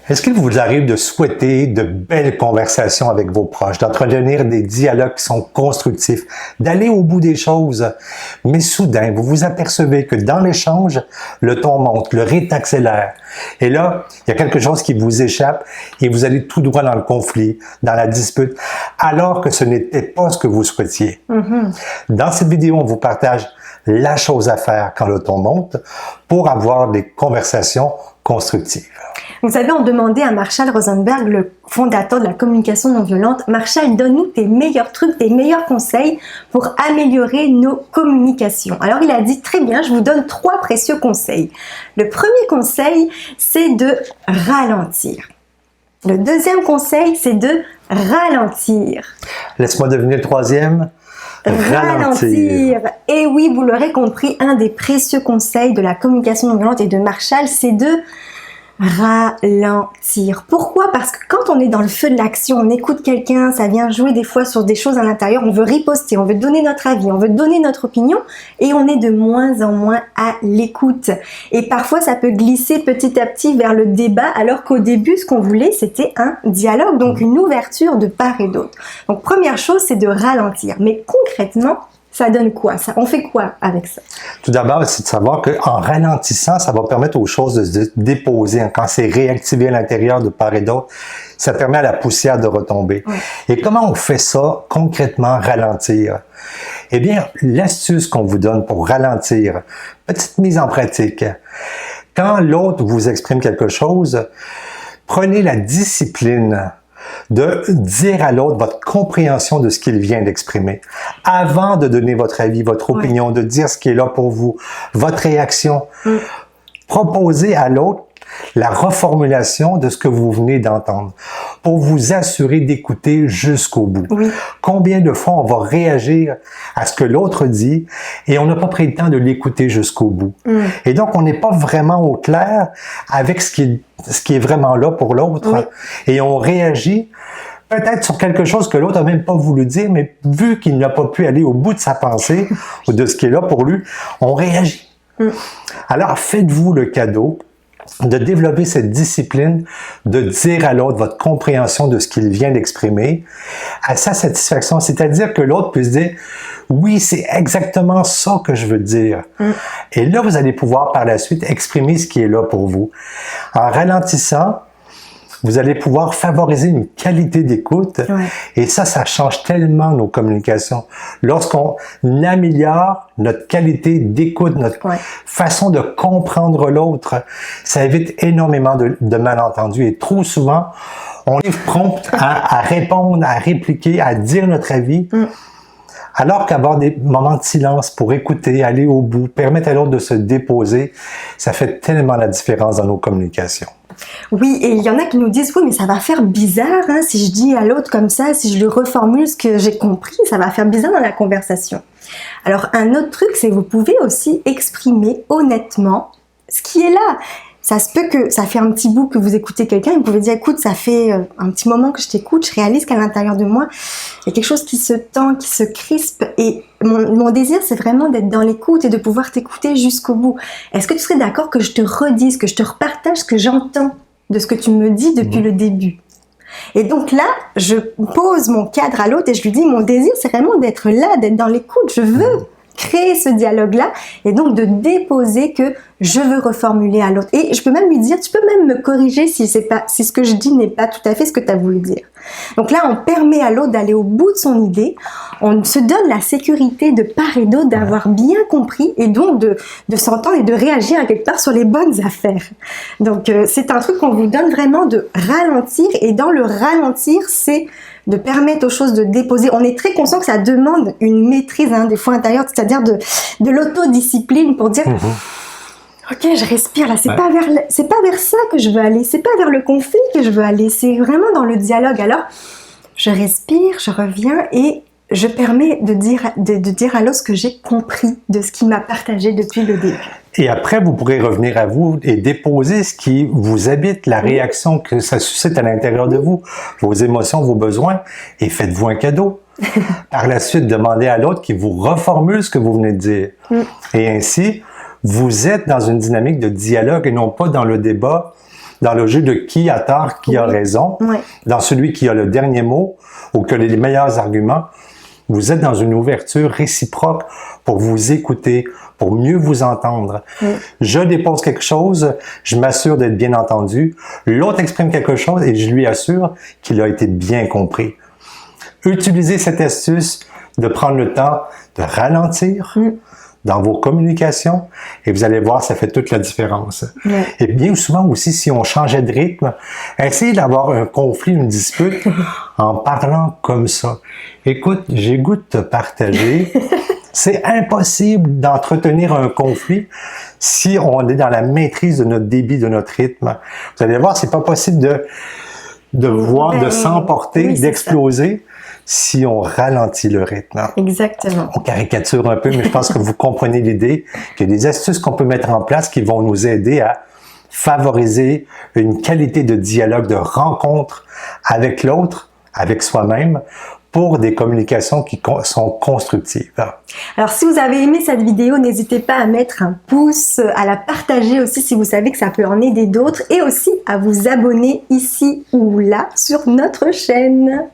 Est-ce qu'il vous arrive de souhaiter de belles conversations avec vos proches, d'entretenir des dialogues qui sont constructifs, d'aller au bout des choses, mais soudain, vous vous apercevez que dans l'échange, le ton monte, le rythme accélère. Et là, il y a quelque chose qui vous échappe et vous allez tout droit dans le conflit, dans la dispute, alors que ce n'était pas ce que vous souhaitiez. Dans cette vidéo, on vous partage la chose à faire quand le ton monte pour avoir des conversations constructives. Vous savez, on demandait à Marshall Rosenberg, le fondateur de la communication non violente, Marshall, donne-nous tes meilleurs trucs, tes meilleurs conseils pour améliorer nos communications. Alors il a dit, très bien, je vous donne 3 précieux conseils. Le premier conseil, c'est de ralentir. Le deuxième conseil, c'est de ralentir. Laisse-moi deviner le troisième. Ralentir. Et oui, vous l'aurez compris, un des précieux conseils de la communication non violente et de Marshall, c'est de ralentir. Pourquoi? Parce que quand on est dans le feu de l'action, on écoute quelqu'un, ça vient jouer des fois sur des choses à l'intérieur, on veut riposter, on veut donner notre avis, on veut donner notre opinion et on est de moins en moins à l'écoute. Et parfois, ça peut glisser petit à petit vers le débat alors qu'au début, ce qu'on voulait, c'était un dialogue, donc une ouverture de part et d'autre. Donc, première chose, c'est de ralentir. Mais concrètement, ça donne quoi? On fait quoi avec ça? Tout d'abord, c'est de savoir qu'en ralentissant, ça va permettre aux choses de se déposer. Quand c'est réactivé à l'intérieur de part et d'autre, ça permet à la poussière de retomber. Ouais. Et comment on fait ça concrètement, ralentir? Eh bien, l'astuce qu'on vous donne pour ralentir, petite mise en pratique. Quand l'autre vous exprime quelque chose, prenez la discipline de dire à l'autre votre compréhension de ce qu'il vient d'exprimer. Avant de donner votre avis, votre opinion, de dire ce qui est là pour vous, votre réaction, proposez à l'autre la reformulation de ce que vous venez d'entendre pour vous assurer d'écouter jusqu'au bout. Combien de fois on va réagir à ce que l'autre dit et on n'a pas pris le temps de l'écouter jusqu'au bout. Et donc, on n'est pas vraiment au clair avec ce qui est vraiment là pour l'autre et on réagit peut-être sur quelque chose que l'autre n'a même pas voulu dire, mais vu qu'il n'a pas pu aller au bout de sa pensée ou de ce qui est là pour lui, on réagit. Alors, faites-vous le cadeau de développer cette discipline, de dire à l'autre votre compréhension de ce qu'il vient d'exprimer à sa satisfaction, c'est-à-dire que l'autre puisse dire « oui, c'est exactement ça que je veux dire ». Et là, vous allez pouvoir par la suite exprimer ce qui est là pour vous. En ralentissant, vous allez pouvoir favoriser une qualité d'écoute et ça change tellement nos communications. Lorsqu'on améliore notre qualité d'écoute, notre façon de comprendre l'autre, ça évite énormément de malentendus et trop souvent, on est prompt à répondre, à répliquer, à dire notre avis. Alors qu'avoir des moments de silence pour écouter, aller au bout, permettre à l'autre de se déposer, ça fait tellement la différence dans nos communications. Oui, et il y en a qui nous disent, oui, mais ça va faire bizarre si je dis à l'autre comme ça, si je lui reformule ce que j'ai compris, ça va faire bizarre dans la conversation. Alors, un autre truc, c'est que vous pouvez aussi exprimer honnêtement ce qui est là. Ça se peut que ça fait un petit bout que vous écoutez quelqu'un et vous pouvez dire, écoute, ça fait un petit moment que je t'écoute, je réalise qu'à l'intérieur de moi, il y a quelque chose qui se tend, qui se crispe et mon désir, c'est vraiment d'être dans l'écoute et de pouvoir t'écouter jusqu'au bout. Est-ce que tu serais d'accord que je te redise, que je te repartage ce que j'entends de ce que tu me dis depuis le début? Et donc là, je pose mon cadre à l'autre et je lui dis, mon désir, c'est vraiment d'être là, d'être dans l'écoute, je veux créer ce dialogue-là et donc de déposer que je veux reformuler à l'autre. Et je peux même lui dire, tu peux même me corriger si ce que je dis n'est pas tout à fait ce que tu as voulu dire. Donc là, on permet à l'autre d'aller au bout de son idée, on se donne la sécurité de part et d'autre d'avoir bien compris et donc de s'entendre et de réagir à quelque part sur les bonnes affaires. Donc c'est un truc qu'on vous donne vraiment de ralentir et dans le ralentir, c'est de permettre aux choses de déposer. On est très conscient que ça demande une maîtrise des fois intérieure, c'est-à-dire de l'autodiscipline pour dire ok, je respire là, c'est pas vers ça que je veux aller, c'est pas vers le conflit que je veux aller, c'est vraiment dans le dialogue. Alors, je respire, je reviens et je permets de dire à l'autre ce que j'ai compris de ce qu'il m'a partagé depuis le début. Et après, vous pourrez revenir à vous et déposer ce qui vous habite, la réaction que ça suscite à l'intérieur de vous, vos émotions, vos besoins, et faites-vous un cadeau. Par la suite, demandez à l'autre qu'il vous reformule ce que vous venez de dire. Et ainsi, vous êtes dans une dynamique de dialogue et non pas dans le débat dans le jeu de qui a tort, qui a raison, dans celui qui a le dernier mot ou qui a les meilleurs arguments. Vous êtes dans une ouverture réciproque pour vous écouter, pour mieux vous entendre. Je dépose quelque chose, je m'assure d'être bien entendu. L'autre exprime quelque chose et je lui assure qu'il a été bien compris. Utilisez cette astuce de prendre le temps de ralentir dans vos communications et vous allez voir, ça fait toute la différence. Et bien souvent aussi, si on changeait de rythme, essayez d'avoir un conflit, une dispute en parlant comme ça. Écoute, j'ai goût de te partager. C'est impossible d'entretenir un conflit si on est dans la maîtrise de notre débit, de notre rythme. Vous allez voir, c'est pas possible de s'emporter, d'exploser si on ralentit le rythme. Exactement. On caricature un peu, mais je pense que vous comprenez l'idée qu'il y a des astuces qu'on peut mettre en place qui vont nous aider à favoriser une qualité de dialogue, de rencontre avec l'autre, avec soi-même, pour des communications qui sont constructives. Alors, si vous avez aimé cette vidéo, n'hésitez pas à mettre un pouce, à la partager aussi si vous savez que ça peut en aider d'autres et aussi à vous abonner ici ou là sur notre chaîne.